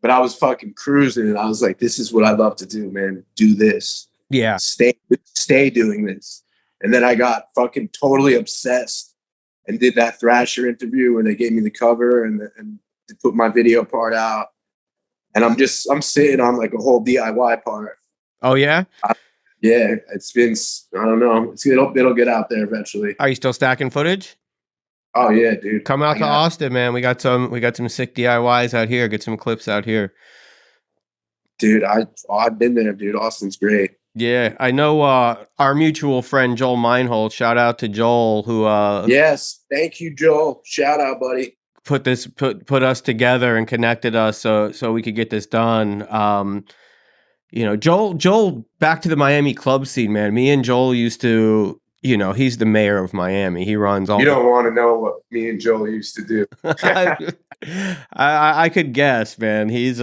but I was fucking cruising, and I was like, this is what I love to do, man. Do this. Yeah. Stay doing this. And then I got fucking totally obsessed and did that Thrasher interview where they gave me the cover and put my video part out. And I'm sitting on like a whole DIY part. Oh yeah? Yeah, it's been, I don't know. It'll get out there eventually. Are you still stacking footage? Oh yeah, dude. Come out to Austin, man. We got some sick DIYs out here. Get some clips out here. Dude, I've been there, dude. Austin's great. Yeah, I know our mutual friend Joel Meinhold. Shout out to Joel who yes, thank you, Joel. Shout out, buddy. Put us together and connected us so we could get this done. Joel back to the Miami club scene, man. Me and Joel used to, he's the mayor of Miami. He runs all. You don't want to know what me and Joel used to do. I could guess, man. He's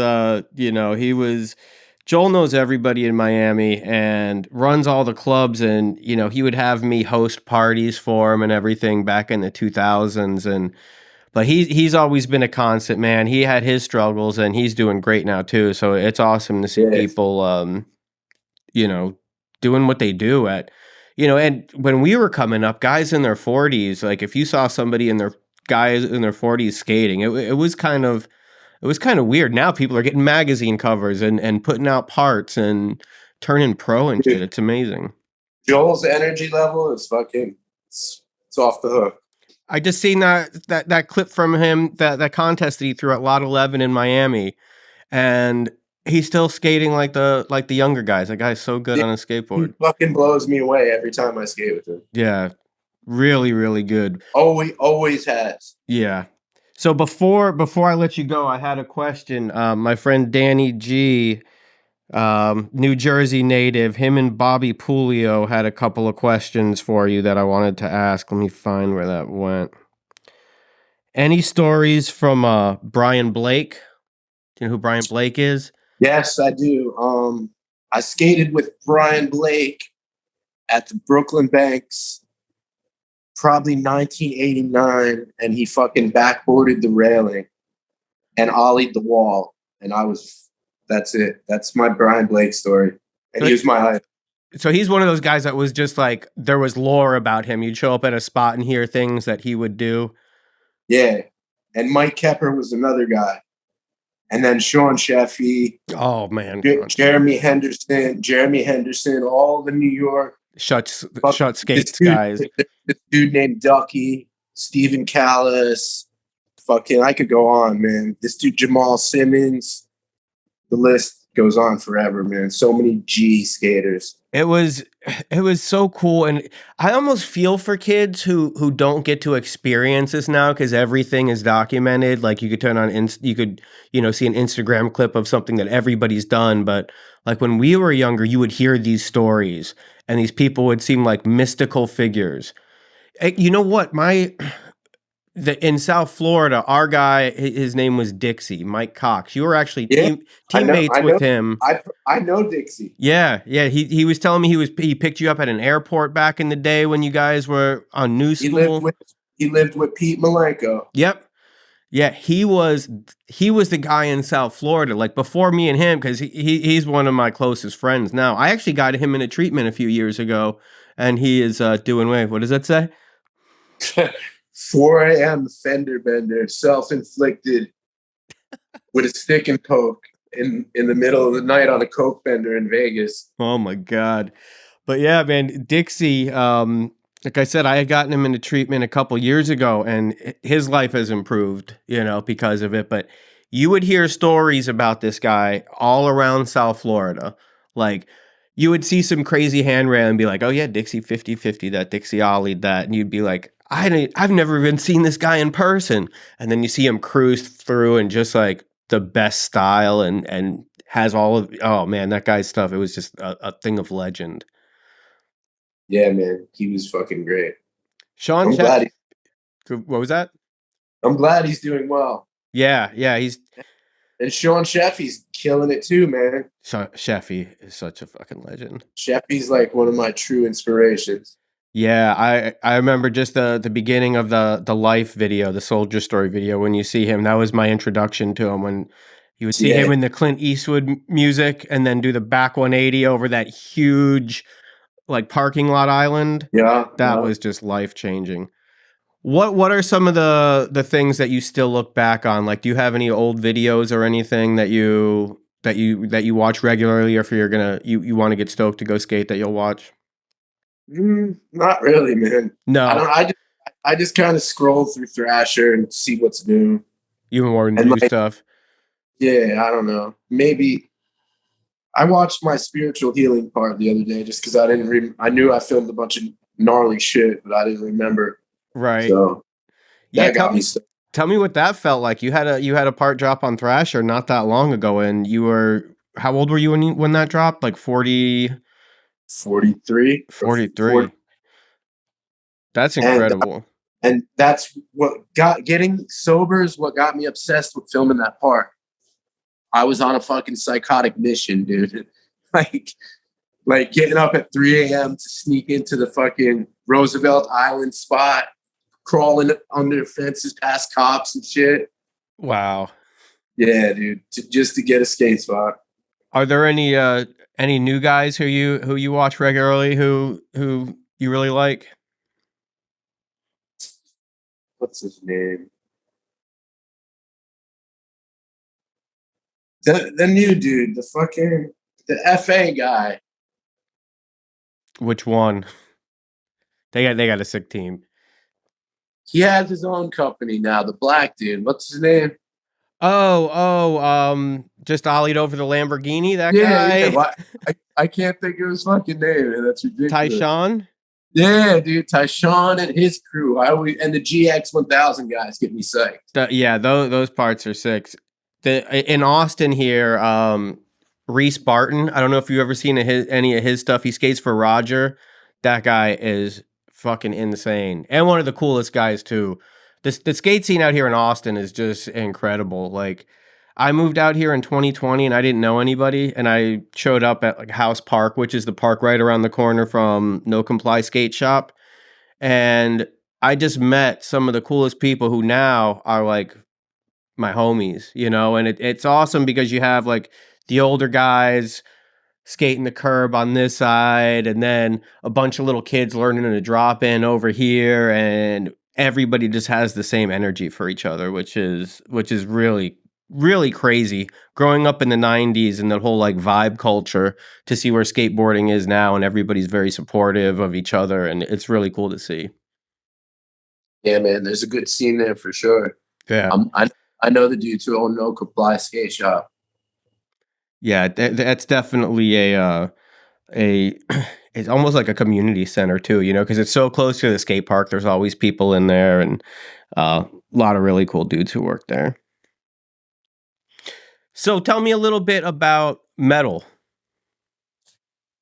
Joel knows everybody in Miami and runs all the clubs, and he would have me host parties for him and everything back in the 2000s. But he's always been a constant, man. He had his struggles, and he's doing great now too. So it's awesome to see people, doing what they do at, And when we were coming up, guys in their 40s, like if you saw somebody guys in their 40s skating, it was kind of weird. Now people are getting magazine covers and putting out parts and turning pro and shit. It's amazing. Joel's energy level is fucking, it's off the hook. I just seen that clip from him, that contest that he threw at Lot 11 in Miami, and he's still skating like the younger guys. That guy's so good on a skateboard. He fucking blows me away every time I skate with him. Yeah, really, really good. Always has. Yeah. So before I let you go, I had a question. My friend Danny G, New Jersey native, him and Bobby Pulio had a couple of questions for you that I wanted to ask. Let me find where that went. Any stories from Brian Blake? Do you know who Brian Blake is? Yes, I do. I skated with Brian Blake at the Brooklyn Banks, probably 1989, and he fucking backboarded the railing and ollied the wall, and that's it. That's my Brian Blake story. And he was my height. So he's one of those guys that was just like, there was lore about him. You'd show up at a spot and hear things that he would do. Yeah. And Mike Kepper was another guy. And then Sean Sheffy. Oh, man. Jeremy Henderson, all the New York. Shut skates guys. This dude named Ducky, Stephen Callis. Fucking, I could go on, man. This dude, Jamal Simmons. The list goes on forever, man. So many G skaters. It was so cool, and I almost feel for kids who don't get to experience this now because everything is documented. Like you could turn on, you could see an Instagram clip of something that everybody's done. But like when we were younger, you would hear these stories, and these people would seem like mystical figures. You know what? in South Florida, our guy, his name was Dixie, Mike Cox. You were actually Yeah, teammates I with know, him. I know Dixie. Yeah, yeah. He was telling me he picked you up at an airport back in the day when you guys were on New He lived School. with he lived with Pete Malenko. Yep. Yeah, he was the guy in South Florida, like before me and him, because he's one of my closest friends now. I actually got him into treatment a few years ago, and he is doing wave. What does that say? 4 a.m. fender bender, self-inflicted with a stick and poke in the middle of the night on a coke bender in Vegas. Oh my god. But yeah, man, Dixie, like I said, I had gotten him into treatment a couple years ago, and his life has improved, because of it. But you would hear stories about this guy all around South Florida. Like, you would see some crazy handrail and be like, oh yeah, Dixie 50/50, that Dixie ollied that. And you'd be like, I've never even seen this guy in person. And then you see him cruise through and just like the best style and has all of, oh man, that guy's stuff. It was just a thing of legend. Yeah, man, he was fucking great. Sean I'm Chet, glad. what was that? I'm glad he's doing well. Yeah, yeah, he's And Sean Sheffy's killing it too, man. Sheffy is such a fucking legend. Sheffy's like one of my true inspirations. Yeah, I remember just the beginning of the life video, the soldier story video. When you see him, that was my introduction to him. When you would see Yeah, him in the Clint Eastwood music, and then do the back 180 over that huge like parking lot island. yeah, That yeah. was just life changing. What are some of the things that you still look back on? Like, do you have any old videos or anything that you watch regularly, or if you're gonna you want to get stoked to go skate that you'll watch? Not really, man. I No, don't. I just kind of scroll through Thrasher and see what's new. even more And new like, stuff. yeah, I don't know. Maybe I watched my spiritual healing part the other day just because I didn't. I knew I filmed a bunch of gnarly shit, but I didn't remember. Right. So Yeah, that got me stuck. tell me what that felt like. You had a part drop on Thrasher not that long ago, and you were how old were you when that dropped? Like 40, 43 or 40, 43. That's and incredible. that's what got getting sober is what got me obsessed with filming that part. I was on a fucking psychotic mission, dude. like like getting up at 3 a.m. to sneak into the fucking Roosevelt Island spot, crawling under fences past cops and shit. Wow. Yeah, dude, just to get a skate spot. Are there any new guys who you watch regularly who you really like? What's his name? The new dude, the FA guy. Which one? They got a sick team. He has his own company now. The black dude. What's his name? Just ollied over the Lamborghini, that Yeah, yeah. guy. What? I can't think of his fucking name, man. That's ridiculous. Tyshawn? Yeah, dude, Tyshawn and his crew. And the GX 1000 guys get me psyched. Yeah, those parts are sick. In Austin here, Reese Barton. I don't know if you've ever seen any of his stuff. He skates for Roger. That guy is fucking insane, and one of the coolest guys too. The skate scene out here in Austin is just incredible. Like, I moved out here in 2020 and I didn't know anybody, and I showed up at like House Park, which is the park right around the corner from No Comply Skate Shop, and I just met some of the coolest people who now are like my homies, and it's awesome because you have like the older guys skating the curb on this side, and then a bunch of little kids learning to drop in over here, and everybody just has the same energy for each other, which is really really crazy. Growing up in the 90s and the whole like vibe culture, to see where skateboarding is now, and everybody's very supportive of each other, and it's really cool to see. Yeah, man. There's a good scene there for sure. Yeah. I know the dudes who own No Comply Skate Shop. Yeah, that's definitely a it's almost like a community center too, because it's so close to the skate park. There's always people in there, and a lot of really cool dudes who work there. So tell me a little bit about metal.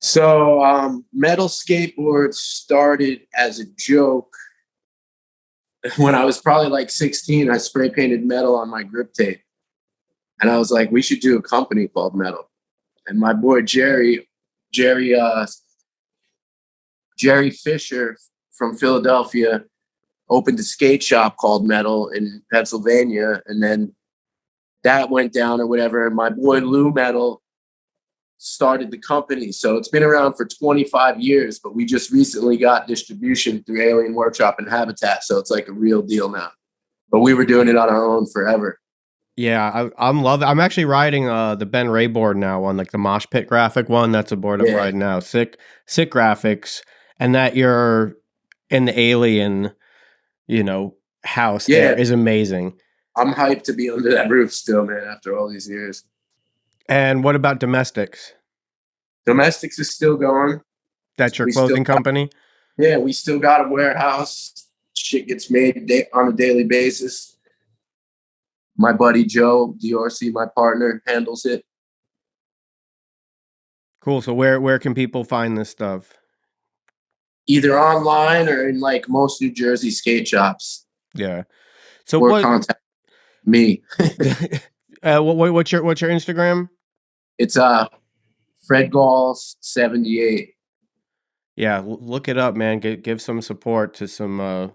So, metal skateboards started as a joke when I was probably like 16, I spray painted metal on my grip tape. And I was like, we should do a company called Metal. And my boy Jerry, Jerry Fisher from Philadelphia opened a skate shop called Metal in Pennsylvania. And then that went down or whatever. And my boy Lou Metal started the company. So it's been around for 25 years, but we just recently got distribution through Alien Workshop and Habitat. So it's like a real deal now. But we were doing it on our own forever. Yeah, I'm loving. I'm actually riding the Ben Ray board now on like the mosh pit graphic one. That's a board I'm riding now. Sick graphics, and that you're in the alien, house there is amazing. I'm hyped to be under that roof still, man. After all these years. And what about Domestics? Domestics is still going. That's your clothing company? Yeah, we still got a warehouse. Shit gets made on a daily basis. My buddy Joe Diorsi, my partner, handles it. Cool. So where can people find this stuff? Either online or in like most New Jersey skate shops. Yeah. So or contact me. What's your Instagram? It's Fred Gall 78. Yeah, look it up, man. Give some support to some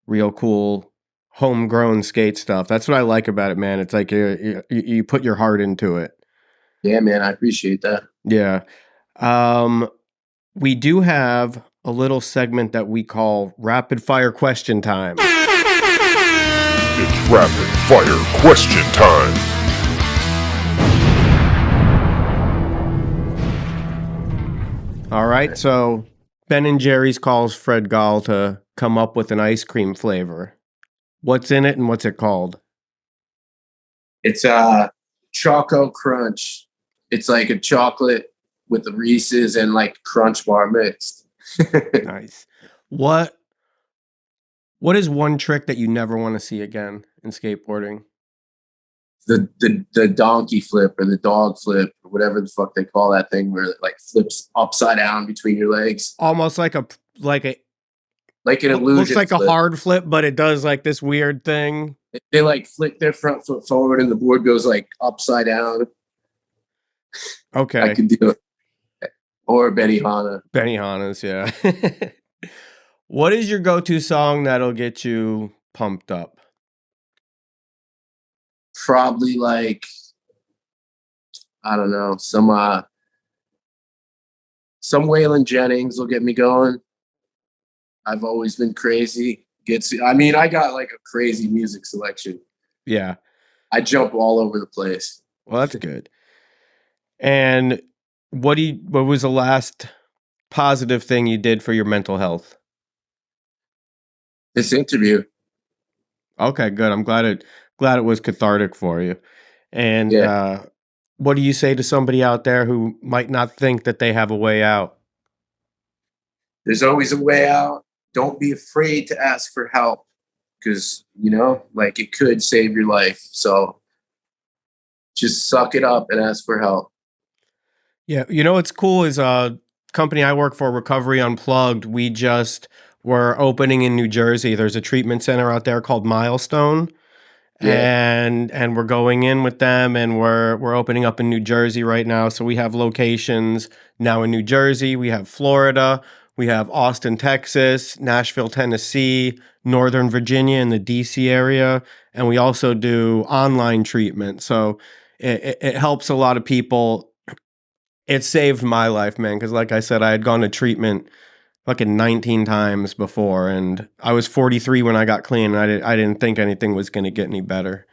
real cool homegrown skate stuff. That's what I like about it, man. It's like you put your heart into it. Yeah, man, I appreciate that. Yeah. We do have a little segment that we call rapid fire question time. It's rapid fire question time. All right, so Ben and Jerry's calls Fred Gall to come up with an ice cream flavor. What's in it and what's it called? It's Choco Crunch. It's like a chocolate with the Reese's and like Crunch Bar mixed. Nice. What is one trick that you never want to see again in skateboarding? The donkey flip or the dog flip or whatever the fuck they call that thing where it like flips upside down between your legs. Almost like an illusion. Looks like flip. A hard flip, but it does like this weird thing. They like flick their front foot forward and the board goes like upside down. Okay. I can do it. Or Benihana. Benihana's, yeah. What is your go-to song that'll get you pumped up? Probably like, I don't know, some Waylon Jennings will get me going. I've always been crazy. I got like a crazy music selection. Yeah. I jump all over the place. Well, that's good. And what was the last positive thing you did for your mental health? This interview. Okay, good. I'm glad it was cathartic for you. And what do you say to somebody out there who might not think that they have a way out? There's always a way out. Don't be afraid to ask for help because, like it could save your life. So just suck it up and ask for help. Yeah. What's cool is a company I work for, Recovery Unplugged. We just were opening in New Jersey. There's a treatment center out there called Milestone. Yeah. And we're going in with them and we're opening up in New Jersey right now. So we have locations now in New Jersey. We have Florida. We have Austin, Texas, Nashville, Tennessee, Northern Virginia in the DC area. And we also do online treatment. So it helps a lot of people. It saved my life, man. Because like I said, I had gone to treatment fucking 19 times before. And I was 43 when I got clean. And I didn't think anything was going to get any better.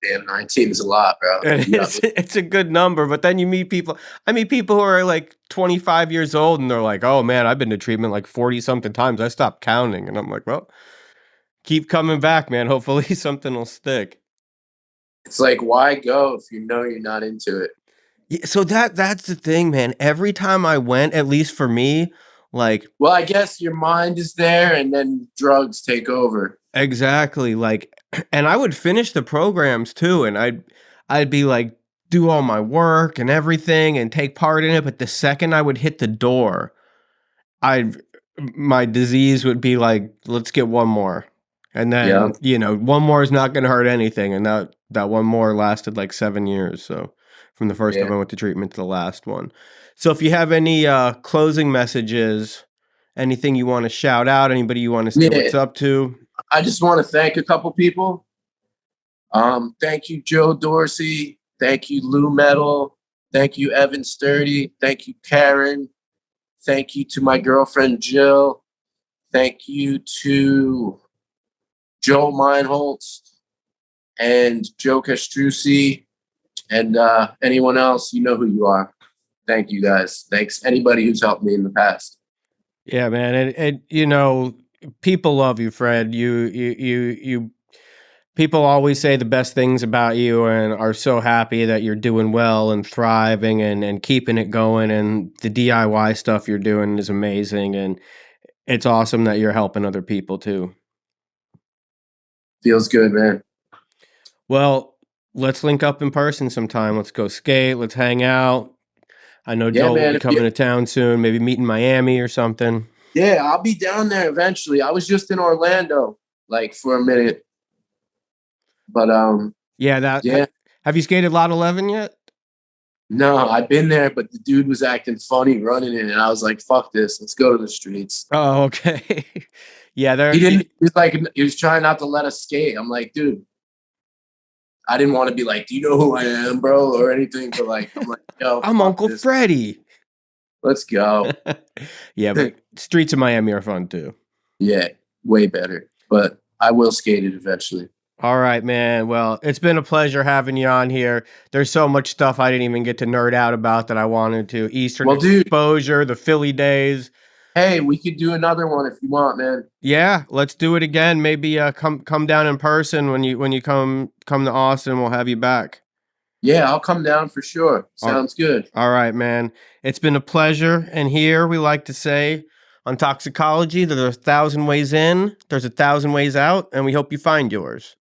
Damn, 19 is a lot, bro. It's a good number, but then you meet people. I meet people who are like 25 years old and they're like, oh man, I've been to treatment like 40 something times. I stopped counting. And I'm like, well, keep coming back, man. Hopefully something will stick. It's like, why go if you know you're not into it? Yeah, so that's the thing, man. Every time I went, at least for me, like, well, I guess your mind is there and then drugs take over. Exactly. Like, and I would finish the programs too. And I'd be like, do all my work and everything and take part in it. But the second I would hit the door, I'd my disease would be like, let's get one more. And then, Yeah. one more is not going to hurt anything. And that one more lasted like 7 years. So from the first time I went to treatment to the last one. So if you have any closing messages, anything you want to shout out, anybody you want to say what's up to? I just want to thank a couple people. Thank you, Joe Dorsey. Thank you, Lou Metal. Thank you, Evan Sturdy. Thank you, Karen. Thank you to my girlfriend, Jill. Thank you to Joe Meinholtz and Joe Castrucci and anyone else. You know who you are. Thank you, guys. Thanks anybody who's helped me in the past. Yeah, man. And people love you, Fred. You people always say the best things about you and are so happy that you're doing well and thriving and keeping it going. And the DIY stuff you're doing is amazing. And it's awesome that you're helping other people too. Feels good, man. Well, let's link up in person sometime. Let's go skate. Let's hang out. I know Joel will be coming to town soon. Maybe meet in Miami or something. Yeah, I'll be down there eventually. I was just in Orlando, like for a minute. But yeah. Have you skated Lot 11 yet? No, I've been there, but the dude was acting funny running it, and I was like, "Fuck this, let's go to the streets." Oh, okay. Yeah, he was trying not to let us skate. I'm like, dude, I didn't want to be like, "Do you know who I am, bro?" or anything, but like, I'm like, "Yo, I'm Uncle Freddie. Let's go." Yeah, but streets of Miami are fun too. Yeah, way better. But I will skate it eventually. All right, man. Well, it's been a pleasure having you on here. There's so much stuff I didn't even get to nerd out about that I wanted to. Eastern exposure, the Philly days. Hey, we could do another one if you want, man. Yeah, let's do it again. Maybe come down in person when you come to Austin. We'll have you back. Yeah, I'll come down for sure. Sounds good. All right, man. It's been a pleasure. And here we like to say on Talksicology that there's 1,000 ways in, there's 1,000 ways out, and we hope you find yours.